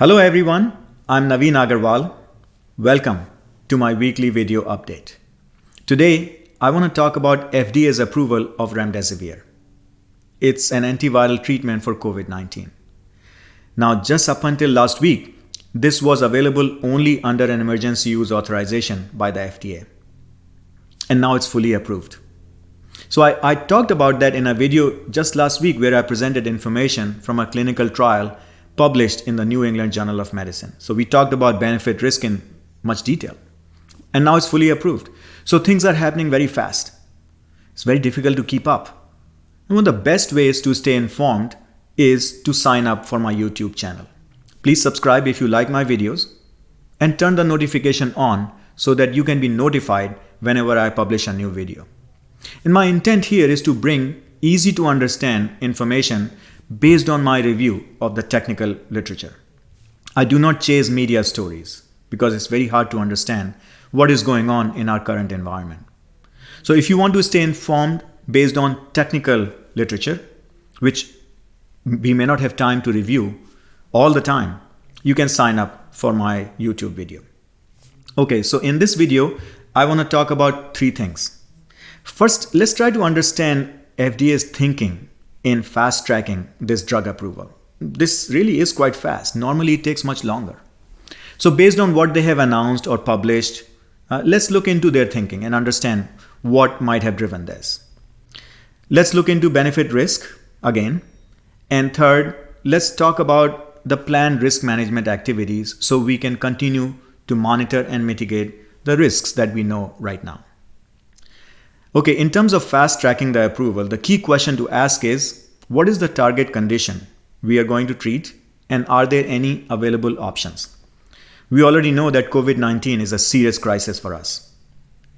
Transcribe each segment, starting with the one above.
Hello everyone, I'm Naveen Agarwal. Welcome to my weekly video update. Today, I want to talk about FDA's approval of Remdesivir. It's an antiviral treatment for COVID-19. Now, just up until last week, this was available only under an emergency use authorization by the FDA. And now it's fully approved. So I talked about that in a video just last week where I presented information from a clinical trial published in the New England Journal of Medicine. So we talked about benefit risk in much detail. And now it's fully approved. So things are happening very fast. It's very difficult to keep up. And one of the best ways to stay informed is to sign up for my YouTube channel. Please subscribe if you like my videos and turn the notification on so that you can be notified whenever I publish a new video. And my intent here is to bring easy to understand information based on my review of the technical literature. I do not chase media stories because it's very hard to understand what is going on in our current environment. So if you want to stay informed based on technical literature, which we may not have time to review all the time, you can sign up for my YouTube video. Okay, so in this video, I want to talk about three things. First, let's try to understand FDA's thinking in fast tracking this drug approval. This really is quite fast. Normally it takes much longer. So based on what they have announced or published, let's look into their thinking and understand what might have driven this. Let's look into benefit risk again. And third, let's talk about the planned risk management activities so we can continue to monitor and mitigate the risks that we know right now. Okay, in terms of fast tracking the approval, the key question to ask is, what is the target condition we are going to treat and are there any available options? We already know that COVID-19 is a serious crisis for us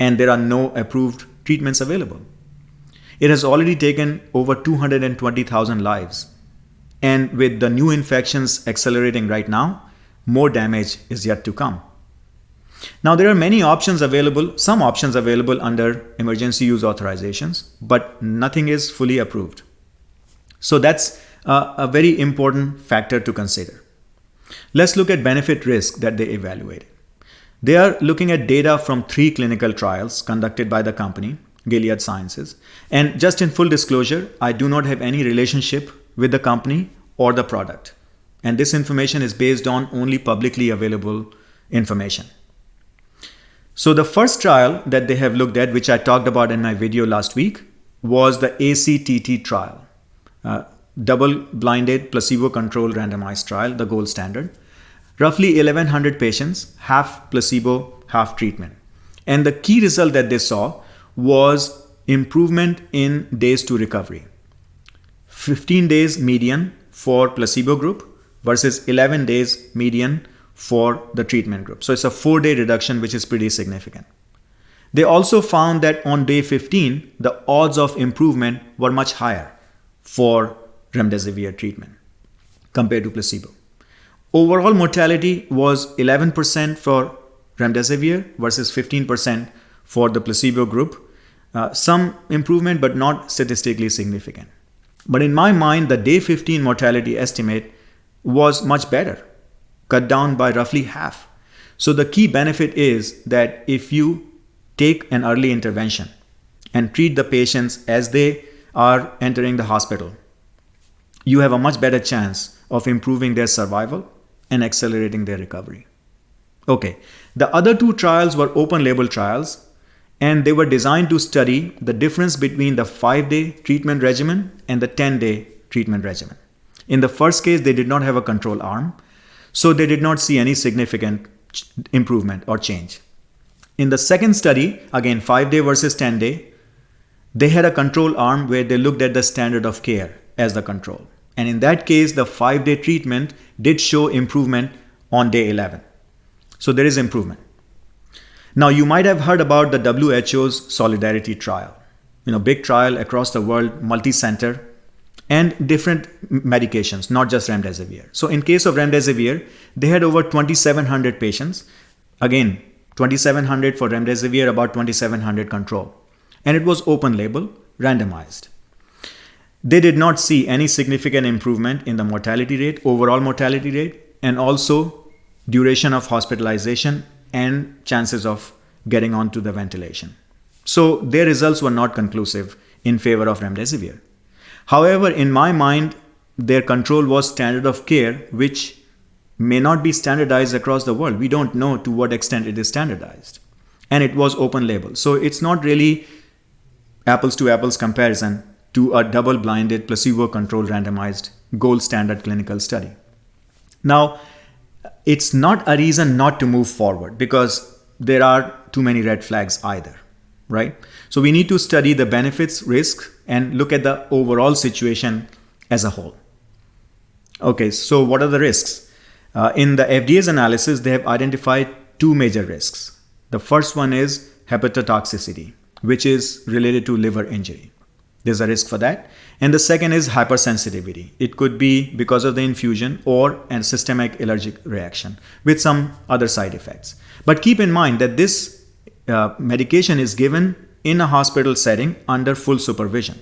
and there are no approved treatments available. It has already taken over 220,000 lives, and with the new infections accelerating right now, more damage is yet to come. Now, there are many options available, some options available under emergency use authorizations, but nothing is fully approved. So that's a very important factor to consider. Let's look at benefit risk that they evaluated. They are looking at data from 3 clinical trials conducted by the company, Gilead Sciences. And just in full disclosure, I do not have any relationship with the company or the product. And this information is based on only publicly available information. So the first trial that they have looked at, which I talked about in my video last week, was the ACTT trial, double-blinded, placebo-controlled randomized trial, the gold standard. Roughly 1,100 patients, half placebo, half treatment. And the key result that they saw was improvement in days to recovery. 15 days median for placebo group versus 11 days median for the treatment group. So it's a 4-day reduction, which is pretty significant. They also found that on day 15, the odds of improvement were much higher for Remdesivir treatment compared to placebo. Overall mortality was 11% for Remdesivir versus 15% for the placebo group. Some improvement, but not statistically significant. But in my mind, the day 15 mortality estimate was much better, cut down by roughly half. So the key benefit is that if you take an early intervention and treat the patients as they are entering the hospital, you have a much better chance of improving their survival and accelerating their recovery. Okay, the other 2 trials were open label trials, and they were designed to study the difference between the 5-day treatment regimen and the 10-day treatment regimen. In the first case, they did not have a control arm, so they did not see any significant improvement or change. In the second study, again 5-day versus 10-day, they had a control arm where they looked at the standard of care as the control. And in that case, the 5-day treatment did show improvement on day 11. So there is improvement. Now, you might have heard about the WHO's Solidarity trial. Big trial across the world, multi-center, and different medications, not just Remdesivir. So in case of Remdesivir, they had over 2,700 patients. Again, 2,700 for Remdesivir, about 2,700 control. And it was open label, randomized. They did not see any significant improvement in the mortality rate, overall mortality rate, and also duration of hospitalization and chances of getting onto the ventilation. So their results were not conclusive in favor of remdesivir. However, in my mind, their control was standard of care, which may not be standardized across the world. We don't know to what extent it is standardized. And it was open label. So it's not really apples to apples comparison to a double-blinded, placebo-controlled, randomized, gold standard clinical study. Now, it's not a reason not to move forward because there are too many red flags either, right? So we need to study the benefits, risks, and look at the overall situation as a whole. Okay, so what are the risks? In the FDA's analysis, they have identified two major risks. The first one is hepatotoxicity, which is related to liver injury. There's a risk for that. And the second is hypersensitivity. It could be because of the infusion or a systemic allergic reaction with some other side effects. But keep in mind that this medication is given in a hospital setting under full supervision.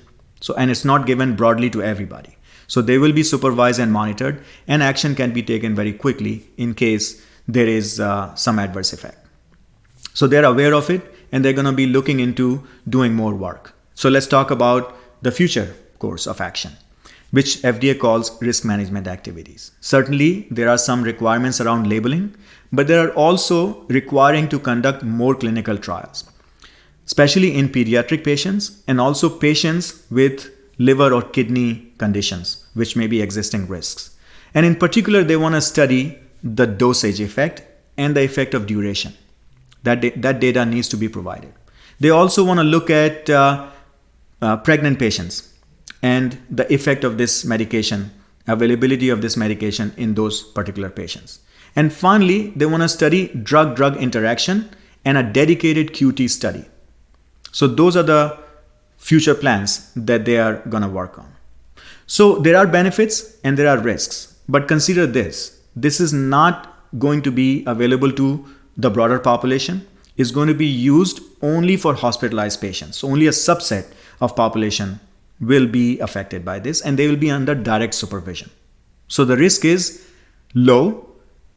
And it's not given broadly to everybody. So they will be supervised and monitored, and action can be taken very quickly in case there is some adverse effect. So they're aware of it, and they're going to be looking into doing more work. So let's talk about the future course of action, which FDA calls risk management activities. Certainly, there are some requirements around labeling, but there are also requiring to conduct more clinical trials, especially in pediatric patients and also patients with liver or kidney conditions, which may be existing risks. And in particular, they want to study the dosage effect and the effect of duration. That data needs to be provided. They also want to look at pregnant patients and the effect of this medication, availability of this medication in those particular patients. And finally, they want to study drug-drug interaction and a dedicated QT study. So those are the future plans that they are going to work on. So there are benefits and there are risks, but consider this. This is not going to be available to the broader population. It's going to be used only for hospitalized patients. So only a subset of population will be affected by this, and they will be under direct supervision. So the risk is low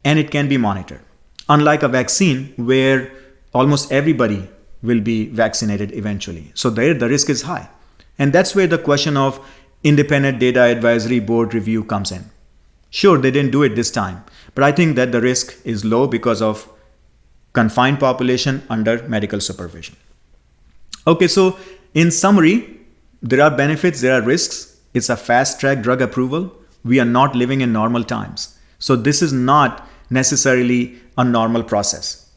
and it can be monitored. Unlike a vaccine where almost everybody will be vaccinated eventually. So there the risk is high. And that's where the question of independent data advisory board review comes in. Sure, they didn't do it this time, but I think that the risk is low because of confined population under medical supervision. Okay, so in summary, there are benefits, there are risks. It's a fast-track drug approval. We are not living in normal times. So this is not necessarily a normal process.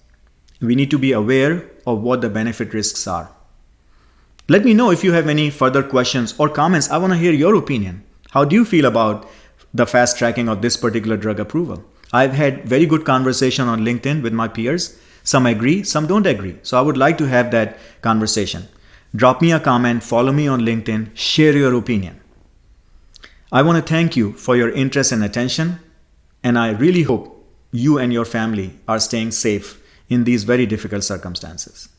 We need to be aware of what the benefit risks are. Let me know if you have any further questions or comments. I want to hear your opinion. How do you feel about the fast tracking of this particular drug approval? I've had very good conversation on LinkedIn with my peers. Some agree, some don't agree. So I would like to have that conversation. Drop me a comment, follow me on LinkedIn, share your opinion. I want to thank you for your interest and attention, and I really hope you and your family are staying safe in these very difficult circumstances.